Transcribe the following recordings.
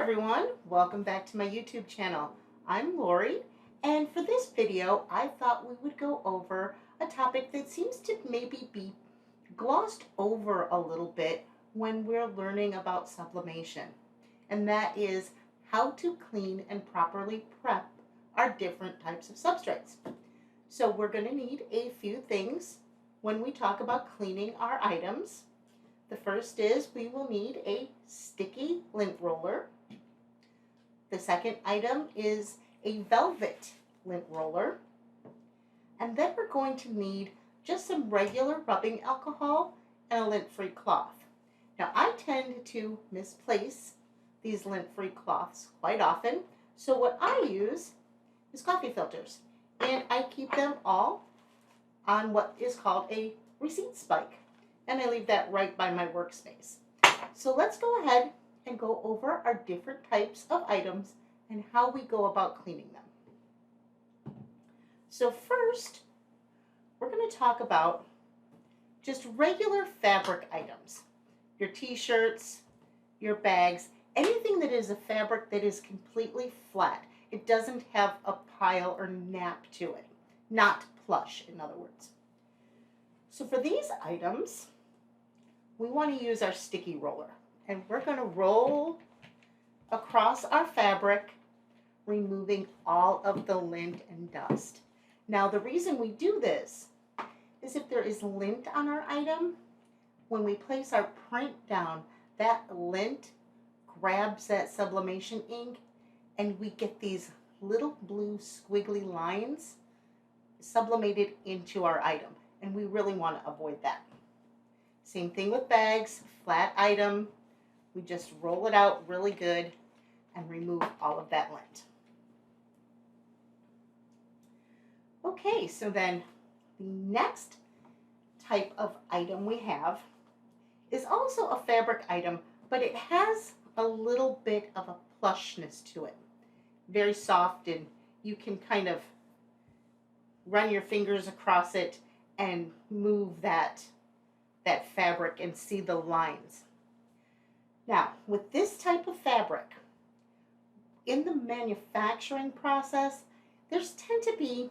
everyone, welcome back to my YouTube channel. I'm Lori, and for this video I thought we would go over a topic that seems to maybe be glossed over a little bit when we're learning about sublimation, and that is how to clean and properly prep our different types of substrates. So we're going to need a few things when we talk about cleaning our items. The first is we will need a sticky lint roller. The second item is a velvet lint roller. And then we're going to need just some regular rubbing alcohol and a lint-free cloth. Now I tend to misplace these lint-free cloths quite often, so what I use is coffee filters, and I keep them all on what is called a receipt spike, and I leave that right by my workspace. So let's go ahead and go over our different types of items and how we go about cleaning them. So first, we're going to talk about just regular fabric items. Your t-shirts, your bags, anything that is a fabric that is completely flat. It doesn't have a pile or nap to it. Not plush, in other words. So for these items, we want to use our sticky roller, and we're going to roll across our fabric, removing all of the lint and dust. Now the reason we do this is if there is lint on our item, when we place our print down, that lint grabs that sublimation ink and we get these little blue squiggly lines sublimated into our item, and we really want to avoid that. Same thing with bags, flat item, we just roll it out really good and remove all of that lint. Okay, so then the next type of item we have is also a fabric item, but it has a little bit of a plushness to it. Very soft, and you can kind of run your fingers across it and move that fabric and see the lines. Now, with this type of fabric, in the manufacturing process, there's tend to be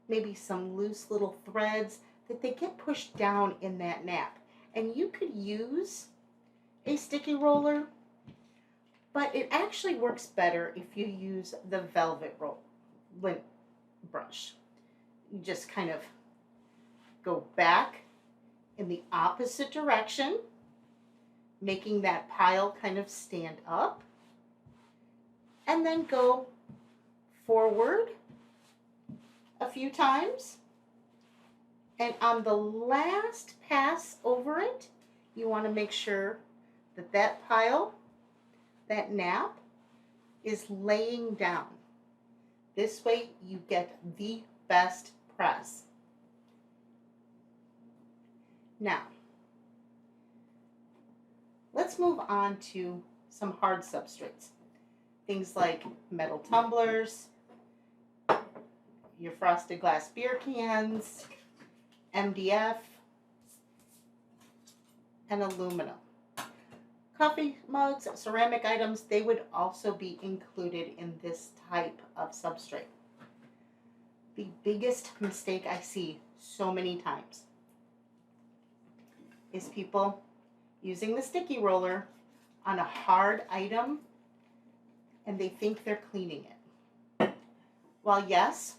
maybe some loose little threads that they get pushed down in that nap. And you could use a sticky roller, but it actually works better if you use the velvet lint brush. You just kind of go back in the opposite direction, making that pile kind of stand up, and then go forward a few times, and on the last pass over it, you want to make sure that that pile, that nap, is laying down. This way you get the best press. Now, let's move on to some hard substrates. Things like metal tumblers, your frosted glass beer cans, MDF, and aluminum. Coffee mugs, ceramic items, they would also be included in this type of substrate. The biggest mistake I see so many times is people using the sticky roller on a hard item and they think they're cleaning it. While yes,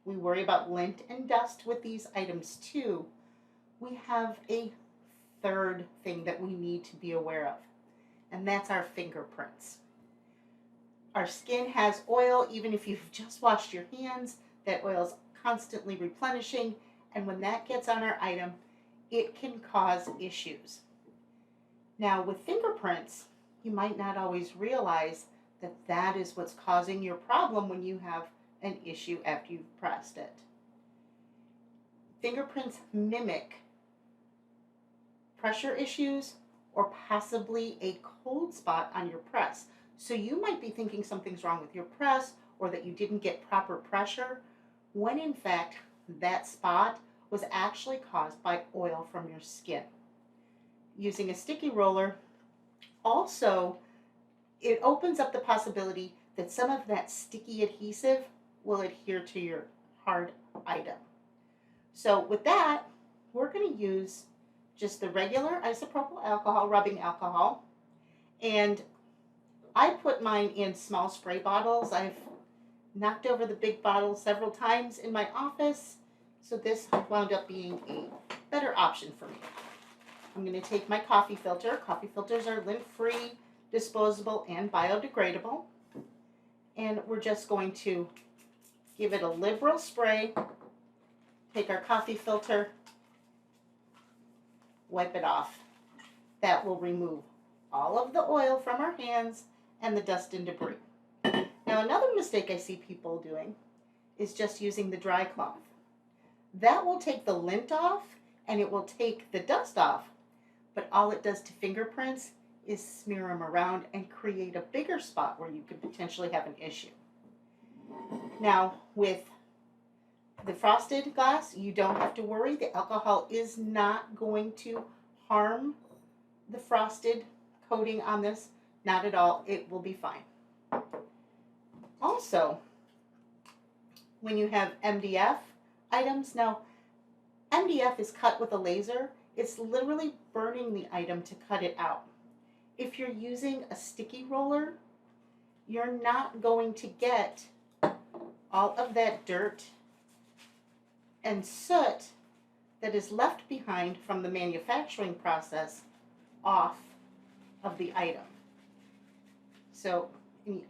we worry about lint and dust with these items too, we have a third thing that we need to be aware of, and that's our fingerprints. Our skin has oil. Even if you've just washed your hands, that oil is constantly replenishing, and when that gets on our item, it can cause issues. Now with fingerprints, you might not always realize that that is what's causing your problem when you have an issue after you've pressed it. Fingerprints mimic pressure issues or possibly a cold spot on your press. So you might be thinking something's wrong with your press or that you didn't get proper pressure, when in fact that spot was actually caused by oil from your skin. Using a sticky roller also it opens up the possibility that some of that sticky adhesive will adhere to your hard item. So with that, we're going to use just the regular isopropyl alcohol, rubbing alcohol, and I put mine in small spray bottles. I've knocked over the big bottle several times in my office, so this wound up being a better option for me. I'm going to take my coffee filter. Coffee filters are lint-free, disposable, and biodegradable. And we're just going to give it a liberal spray, take our coffee filter, wipe it off. That will remove all of the oil from our hands and the dust and debris. Now, another mistake I see people doing is just using the dry cloth. That will take the lint off and it will take the dust off, but all it does to fingerprints is smear them around and create a bigger spot where you could potentially have an issue. Now, with the frosted glass, you don't have to worry. The alcohol is not going to harm the frosted coating on this. Not at all. It will be fine. Also, when you have MDF items, now MDF is cut with a laser. It's literally burning the item to cut it out. If you're using a sticky roller, you're not going to get all of that dirt and soot that is left behind from the manufacturing process off of the item. So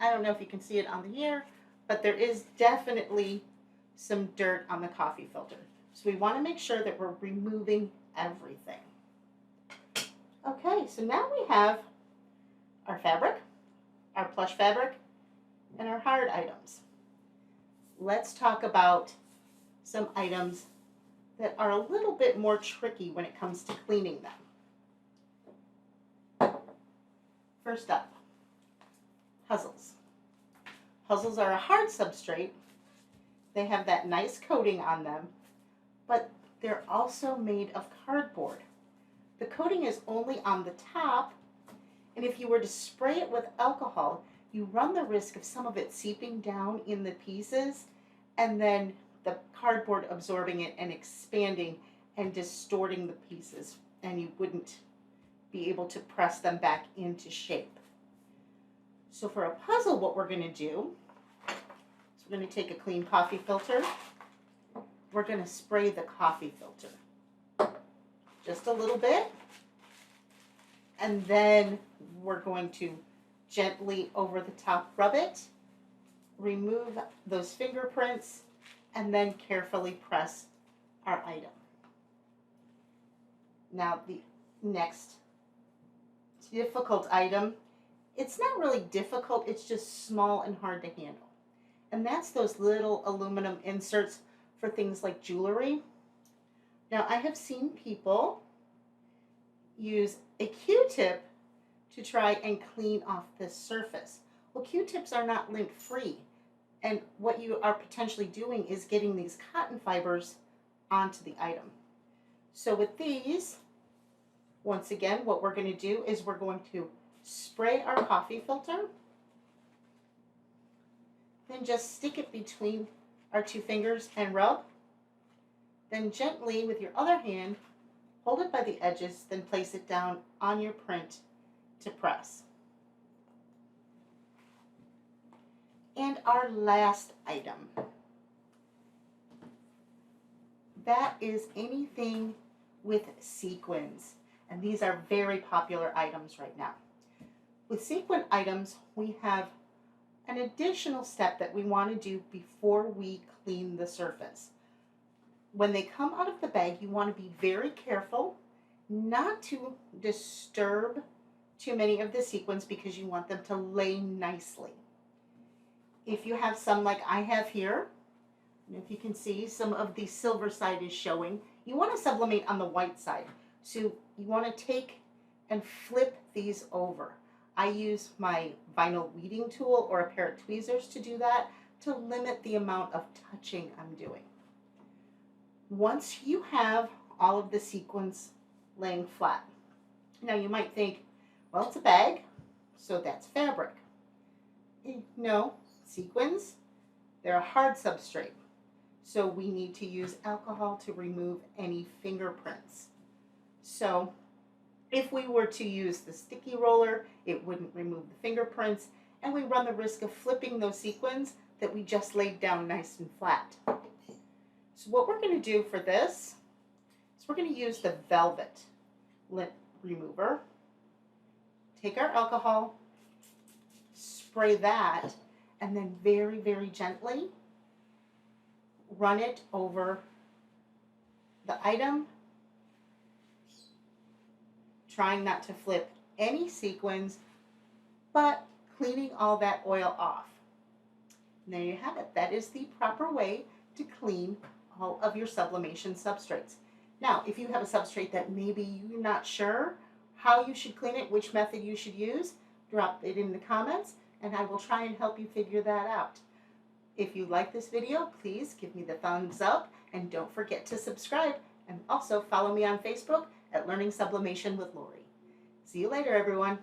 I don't know if you can see it on the air, but there is definitely some dirt on the coffee filter. So we want to make sure that we're removing everything. Okay, so now we have our fabric, our plush fabric, and our hard items. Let's talk about some items that are a little bit more tricky when it comes to cleaning them. First up, puzzles. Puzzles are a hard substrate. They have that nice coating on them, but they're also made of cardboard. The coating is only on the top, and if you were to spray it with alcohol, you run the risk of some of it seeping down in the pieces and then the cardboard absorbing it and expanding and distorting the pieces, and you wouldn't be able to press them back into shape. So for a puzzle, what we're going to do is we're going to take a clean coffee filter. We're going to spray the coffee filter just a little bit, and then we're going to gently over the top rub it, remove those fingerprints, and then carefully press our item. Now the next difficult item, it's not really difficult, it's just small and hard to handle. And that's those little aluminum inserts for things like jewelry. Now I have seen people use a Q-tip to try and clean off this surface. Well, Q-tips are not lint-free, and what you are potentially doing is getting these cotton fibers onto the item. So with these, once again, what we're going to do is we're going to spray our coffee filter, then just stick it between our two fingers and rub. Then gently with your other hand, hold it by the edges, then place it down on your print to press. And our last item, that is anything with sequins. And these are very popular items right now. With sequin items, we have an additional step that we want to do before we clean the surface. When they come out of the bag, you want to be very careful not to disturb too many of the sequins because you want them to lay nicely. If you have some like I have here, and if you can see some of the silver side is showing, you want to sublimate on the white side. So you want to take and flip these over. I use my vinyl weeding tool or a pair of tweezers to do that to limit the amount of touching I'm doing. Once you have all of the sequins laying flat, now you might think, well, it's a bag, so that's fabric. No, sequins, they're a hard substrate. So we need to use alcohol to remove any fingerprints. So if we were to use the sticky roller, it wouldn't remove the fingerprints, and we run the risk of flipping those sequins that we just laid down nice and flat. So what we're going to do for this is we're going to use the velvet lint remover. Take our alcohol, spray that, and then very, very gently run it over the item, trying not to flip any sequins, but cleaning all that oil off. And there you have it. That is the proper way to clean all of your sublimation substrates. Now, if you have a substrate that maybe you're not sure how you should clean it, which method you should use, drop it in the comments and I will try and help you figure that out. If you like this video, please give me the thumbs up and don't forget to subscribe, and also follow me on Facebook at Learning Sublimation with Lori. See you later, everyone.